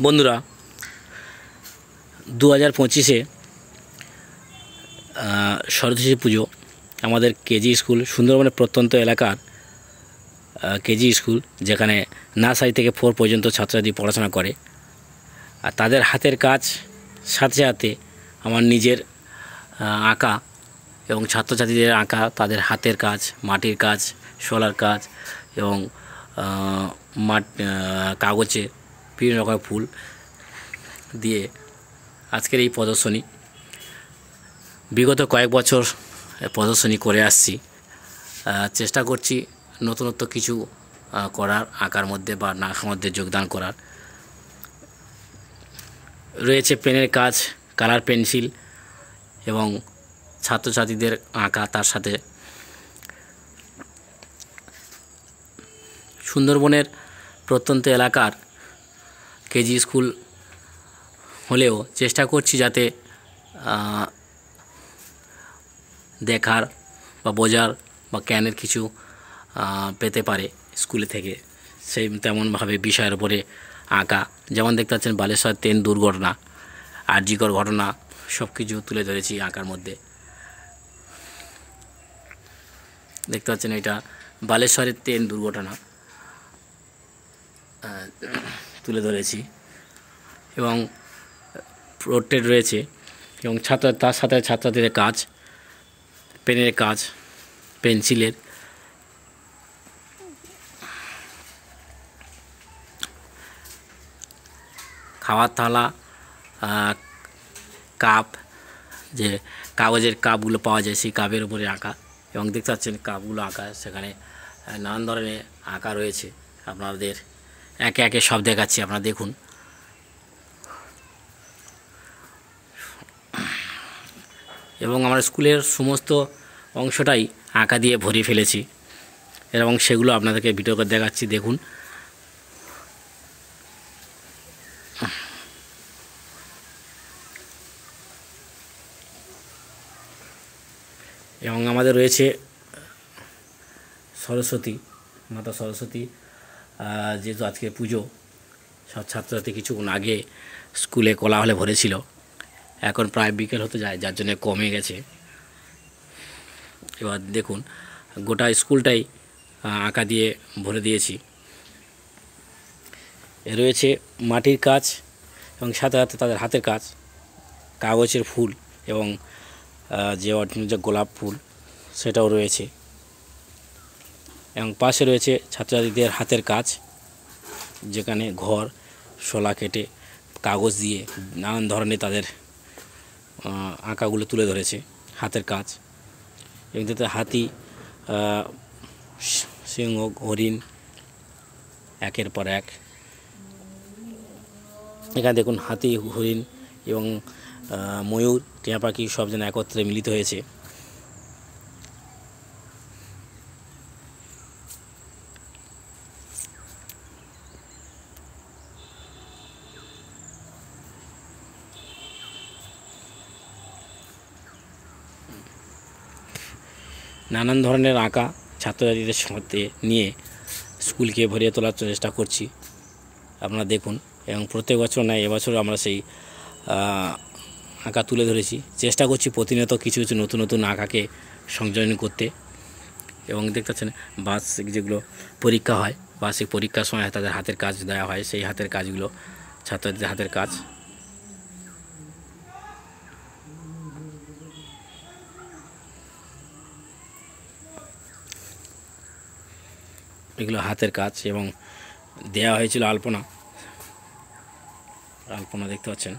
বন্ধুরা, 2025-এ সরস্বতী পুজো আমাদের KG school, সুন্দরবনের প্রত্যন্ত এলাকার কেজি স্কুল, যেখানে নার্সারি থেকে 4 পর্যন্ত ছাত্রছাত্রী পড়াশোনা করে। আর তাদের হাতের কাজ সাথে সাথে আমার নিজের আঁকা এবং ছাত্রছাত্রীদের আঁকা, তাদের হাতের কাজ, মাটির কাজ, শোলার কাজ এবং কাগজে বিভিন্ন রকমের ফুল দিয়ে আজকের এই প্রদর্শনী। বিগত কয়েক বছর প্রদর্শনী করে আসছি, চেষ্টা করছি নতুনত্ব কিছু করার, আঁকার মধ্যে বা নাকার মধ্যে যোগদান করার। রয়েছে পেনের কাজ, কালার পেন্সিল এবং ছাত্রছাত্রীদের আঁকা। তার সাথে সুন্দরবনের প্রত্যন্ত এলাকার কেজি স্কুল হলেও চেষ্টা করছি যাতে দেখার বা বোঝার বা জ্ঞানের কিছু পেতে পারে স্কুলে থেকে, সেই তেমনভাবে বিষয়ের উপরে আঁকা। যেমন দেখতে পাচ্ছেন বালেশ্বর ট্রেন দুর্ঘটনা, আরজিকর ঘটনা, সব কিছু তুলে ধরেছি আঁকার মধ্যে। দেখতে পাচ্ছেন এটা বালেশ্বরের ট্রেন দুর্ঘটনা তুলে ধরেছি এবং পোর্ট্রেট রয়েছে এবং তার সাথে ছাত্রছাত্রীদের কাজ, পেনের কাজ, পেন্সিলের, খাওয়ার থালা, কাপ, যে কাগজের কাপগুলো পাওয়া যায় সেই কাপের উপরে আঁকা। এবং দেখতে পাচ্ছেন কাপগুলো আঁকা, সেখানে নানান ধরনের আঁকা রয়েছে। আপনাদের একে একে সব দেখাচ্ছি, আপনারা দেখুন। এবং আমার স্কুলের সমস্ত অংশটাই আঁকা দিয়ে ভরিয়ে ফেলেছি এবং সেগুলো আপনাদেরকে ভিডিও করে দেখাচ্ছি, দেখুন। এবং আমাদের রয়েছে সরস্বতী মাতা, সরস্বতী, যেহেতু আজকে পুজো, সব ছাত্রছাত্রী কিছুক্ষণ আগে স্কুলে কোলাহলে ভরেছিল, এখন প্রায় বিকেল হতে যায়, যার জন্য কমে গেছে। এবার দেখুন গোটা স্কুলটাই আঁকা দিয়ে ভরে দিয়েছি। এ রয়েছে মাটির কাজ এবং সাথে সাথে তাদের হাতের কাজ, কাগজের ফুল এবং যে অরিজিনাল যে গোলাপ ফুল সেটাও রয়েছে। এবং পাশে রয়েছে ছাত্রছাত্রীদের হাতের কাজ, যেখানে ঘর, শোলা কেটে কাগজ দিয়ে নানান ধরনের তাদের আঁকাগুলো তুলে ধরেছে, হাতের কাজ। এবং তাতে হাতি, সিংহ, হরিণ একের পর এক। এখানে দেখুন হাতি, হরিণ এবং ময়ূর, টিয়া পাখি সব যেন একত্রে মিলিত হয়েছে। নানান ধরনের আঁকা ছাত্রছাত্রীদের সাথে নিয়ে স্কুলকে ভরিয়ে তোলার চেষ্টা করছি, আপনারা দেখুন। এবং প্রত্যেক বছর নয়, এবছর আমরা সেই আঁকা তুলে ধরেছি। চেষ্টা করছি প্রতিনিয়ত কিছু কিছু নতুন নতুন আঁকাকে সংযোজন করতে। এবং দেখতে পাচ্ছেন বার্ষিক যেগুলো পরীক্ষা হয়, বার্ষিক পরীক্ষার সময় তাদের হাতের কাজ দেওয়া হয়, সেই হাতের কাজগুলো, ছাত্রছাত্রীদের হাতের কাজ। এগুলো হাতের কাজ এবং দেওয়া হয়েছিল আলপনা দেখতে পাচ্ছেন।